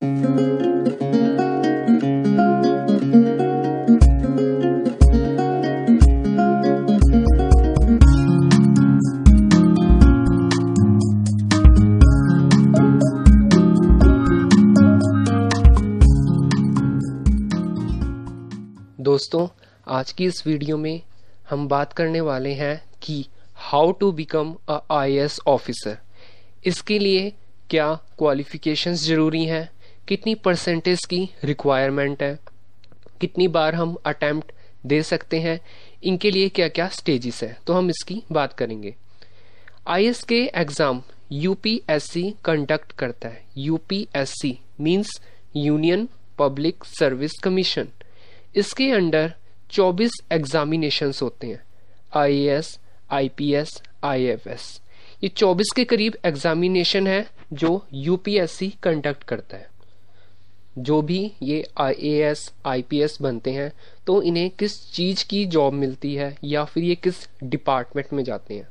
दोस्तों, आज की इस वीडियो में हम बात करने वाले हैं कि how to become a IAS officer. इसके लिए क्या क्वालिफिकेशंस ज़रूरी हैं, कितनी परसेंटेज की रिक्वायरमेंट है, कितनी बार हम अटेम्प्ट दे सकते हैं, इनके लिए क्या क्या स्टेजेस हैं, तो हम इसकी बात करेंगे। आईएएस के एग्ज़ाम यूपीएससी कंडक्ट करता है। UPSC means union public service commission. इसके अंडर 24 एग्जामिनेशंस होते हैं, आईएएस, आईपीएस, आईएफएस। ये 24 के करीब एग्जामिनेशन है जो यूपीएससी कंडक्ट करता है। जो भी ये आईएएस, आईपीएस बनते हैं तो इन्हें किस चीज़ की जॉब मिलती है या फिर ये किस डिपार्टमेंट में जाते हैं।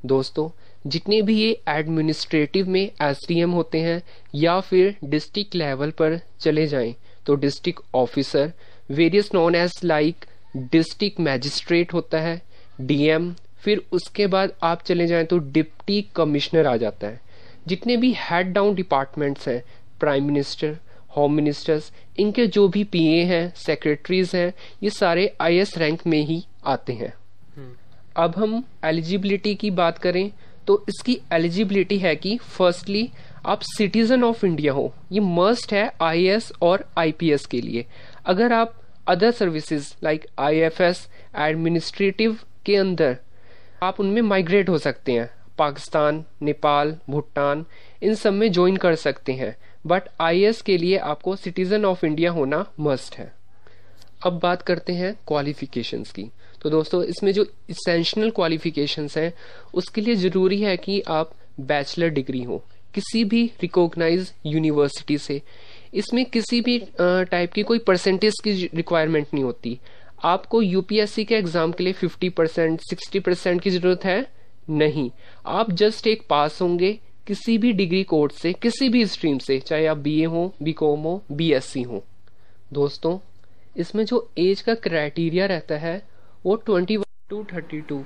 दोस्तों, जितने भी ये एडमिनिस्ट्रेटिव में एसडीएम होते हैं या फिर डिस्ट्रिक्ट लेवल पर चले जाएं तो district officer, various non as like district magistrate होता है, डीएम, फिर उसके बाद आप चले जाएं तो डिप्टी कमिश्नर आ जाता है। जितने भी हेड डाउन डिपार्टमेंट्स हैं, प्राइम मिनिस्टर, होम मिनिस्टर्स, इनके जो भी पीए हैं, सेक्रेटरीज हैं, ये सारे आईएएस रैंक में ही आते हैं। अब हम एलिजिबिलिटी की बात करें तो इसकी एलिजिबिलिटी है कि फर्स्टली आप सिटीजन ऑफ इंडिया हो। ये मस्ट है आईएएस और आईपीएस के लिए। अगर आप other services like IFS, administrative के अंदर आप उनमें माइग्रेट हो सकते हैं, पाकिस्तान, नेपाल, भूटान, इन सब में ज्वाइन कर सकते हैं, बट आईएएस के लिए आपको सिटीजन ऑफ इंडिया होना मस्ट है। अब बात करते हैं क्वालिफिकेशंस की। तो दोस्तों, इसमें जो इसेंशियल क्वालिफिकेशंस हैं उसके लिए ज़रूरी है कि आप बैचलर डिग्री हो किसी भी रिकॉग्नाइज यूनिवर्सिटी से। इसमें किसी भी टाइप की कोई परसेंटेज की रिक्वायरमेंट नहीं होती। आपको यूपीएससी के एग्ज़ाम के लिए 50%, 60% की ज़रूरत है नहीं। आप जस्ट एक पास होंगे किसी भी डिग्री कोर्स से, किसी भी स्ट्रीम से, चाहे आप बीए हो, बीकॉम हो, बीएससी हो। दोस्तों, इसमें जो एज का क्राइटेरिया रहता है वो 21 to 32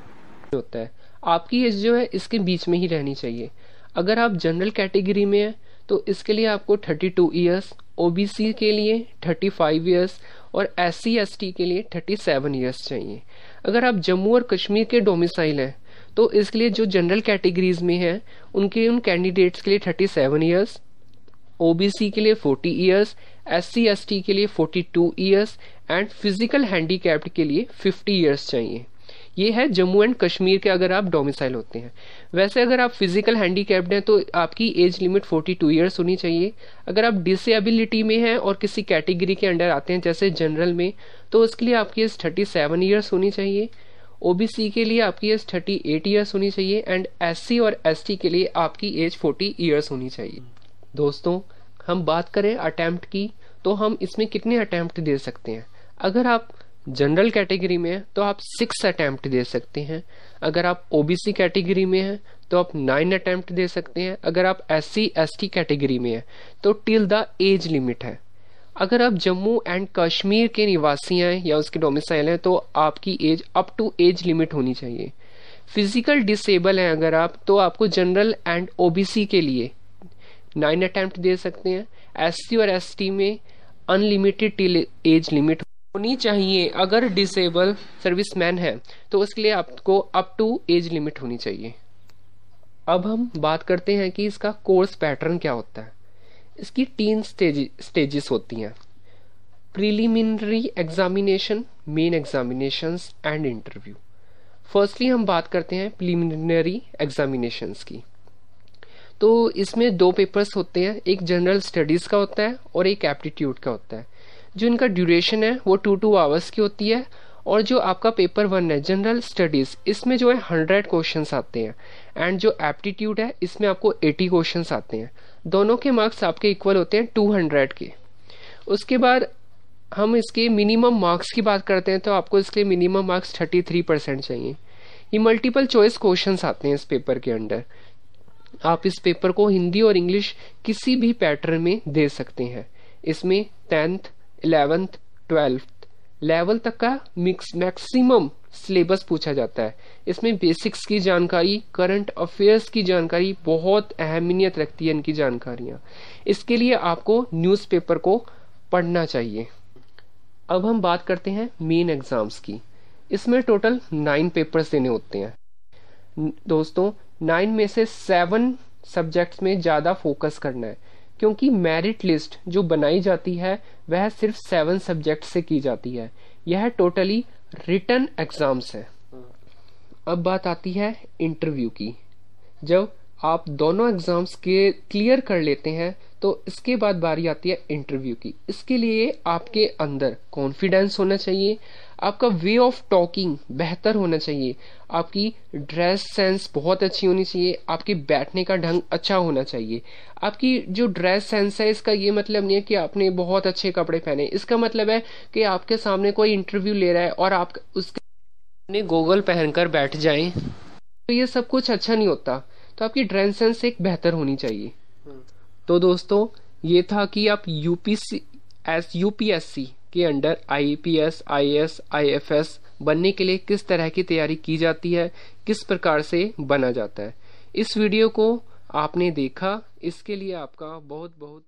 होता है। आपकी एज जो है इसके बीच में ही रहनी चाहिए। अगर आप जनरल कैटेगरी में हैं तो इसके लिए आपको 32 ईयर्स, ओबीसी के लिए 35 ईयर्स और एससी एसटी के लिए 37 ईयर्स चाहिए। अगर आप जम्मू और कश्मीर के डोमिसाइल हैं तो इसके लिए जो जनरल कैटेगरीज में हैं उन कैंडिडेट्स के लिए 37 ईयर्स, ओबीसी के लिए 40 ईयर्स, एससी एसटी के लिए 42 ईयर्स एंड फिजिकल हैंडीकैप्ड के लिए 50 ईयर्स चाहिए। ये है जम्मू एंड कश्मीर के अगर आप डोमिसाइल होते हैं। वैसे अगर आप फिजिकल हैंडीकैप्ड हैं तो आपकी एज लिमिट 42 ईयर्स होनी चाहिए। अगर आप डिसेबिलिटी में हैं और किसी कैटेगरी के अंडर आते हैं जैसे जनरल में, तो उसके लिए आपकी एज 37 ईयर्स होनी चाहिए। ओबीसी के लिए आपकी एज 38 ईयर्स होनी चाहिए एंड एससी और एसटी के लिए आपकी एज 40 ईयर्स होनी चाहिए। दोस्तों, हम बात करें अटेम्प्ट की तो हम इसमें कितने अटेम्प्ट दे सकते हैं। अगर आप जनरल कैटेगरी में हैं तो आप 6 अटेम्प्ट दे सकते हैं। अगर आप ओबीसी कैटेगरी में हैं तो आप 9 अटेम्प्ट दे सकते हैं। अगर आप एससी एसटी कैटेगरी में हैं तो टिल द एज लिमिट है। अगर आप जम्मू एंड कश्मीर के निवासी हैं या उसके डोमिसाइल हैं तो आपकी age up to age limit होनी चाहिए। फिजिकल डिसेबल हैं अगर आप, तो आपको जनरल एंड ओबीसी के लिए 9 अटेम्प्ट दे सकते हैं। एससी और एसटी में अनलिमिटेड टिल एज लिमिट होनी चाहिए। अगर डिसेबल सर्विसमैन है तो उसके लिए आपको अप टू एज लिमिट होनी चाहिए। अब हम बात करते हैं कि इसका कोर्स पैटर्न क्या होता है। इसकी 3 स्टेजेस होती हैं: preliminary examination, main examinations and interview. Firstly हम बात करते हैं प्रीलिमिनरी एग्जामिनेशंस की। तो इसमें 2 पेपर्स होते हैं, एक जनरल स्टडीज़ का होता है और एक एप्टीट्यूड का होता है। जो इनका ड्यूरेशन है वो 2 आवर्स की होती है। और जो आपका पेपर 1 है जनरल स्टडीज़, इसमें जो है 100 क्वेश्चंस आते हैं एंड जो एप्टीट्यूड है इसमें आपको 80 क्वेश्चंस आते हैं। दोनों के मार्क्स आपके इक्वल होते हैं 200 के। उसके बाद हम इसके मिनिमम मार्क्स की बात करते हैं तो आपको इसके मिनिमम मार्क्स 33% चाहिए। ये मल्टीपल चॉइस क्वेश्चंस आते हैं इस पेपर के अंदर। आप इस पेपर को हिंदी और इंग्लिश किसी भी पैटर्न में दे सकते हैं। इसमें 10th 11th 12th लेवल तक का मैक्सिमम सिलेबस पूछा जाता है। इसमें बेसिक्स की जानकारी, करंट अफेयर्स की जानकारी बहुत अहमियत रखती है इनकी जानकारियां। इसके लिए आपको न्यूज़पेपर को पढ़ना चाहिए। अब हम बात करते हैं मेन एग्जाम्स की। इसमें टोटल 9 पेपर्स देने होते हैं दोस्तों। 9 में से 7 सब्जेक्ट्स में ज़्यादा फोकस करना है, क्योंकि मेरिट लिस्ट जो बनाई जाती है वह सिर्फ 7 सब्जेक्ट से की जाती है। यह टोटली रिटन एग्जाम्स है। अब बात आती है इंटरव्यू की। जब आप दोनों एग्जाम्स के क्लियर कर लेते हैं तो इसके बाद बारी आती है इंटरव्यू की। इसके लिए आपके अंदर कॉन्फिडेंस होना चाहिए, आपका वे ऑफ टॉकिंग बेहतर होना चाहिए, आपकी ड्रेस सेंस बहुत अच्छी होनी चाहिए, आपके बैठने का ढंग अच्छा होना चाहिए। आपकी जो ड्रेस सेंस है, इसका ये मतलब नहीं है कि आपने बहुत अच्छे कपड़े पहने। इसका मतलब है कि आपके सामने कोई इंटरव्यू ले रहा है और आप उसके सामने गोगल पहनकर बैठ जाएं, तो ये सब कुछ अच्छा नहीं होता। तो आपकी ड्रेस सेंस एक बेहतर होनी चाहिए। तो दोस्तों, ये था कि आप यूपीएससी के अंडर आईपीएस, आईएएस, आईएफएस बनने के लिए किस तरह की तैयारी की जाती है, किस प्रकार से बना जाता है। इस वीडियो को आपने देखा, इसके लिए आपका बहुत बहुत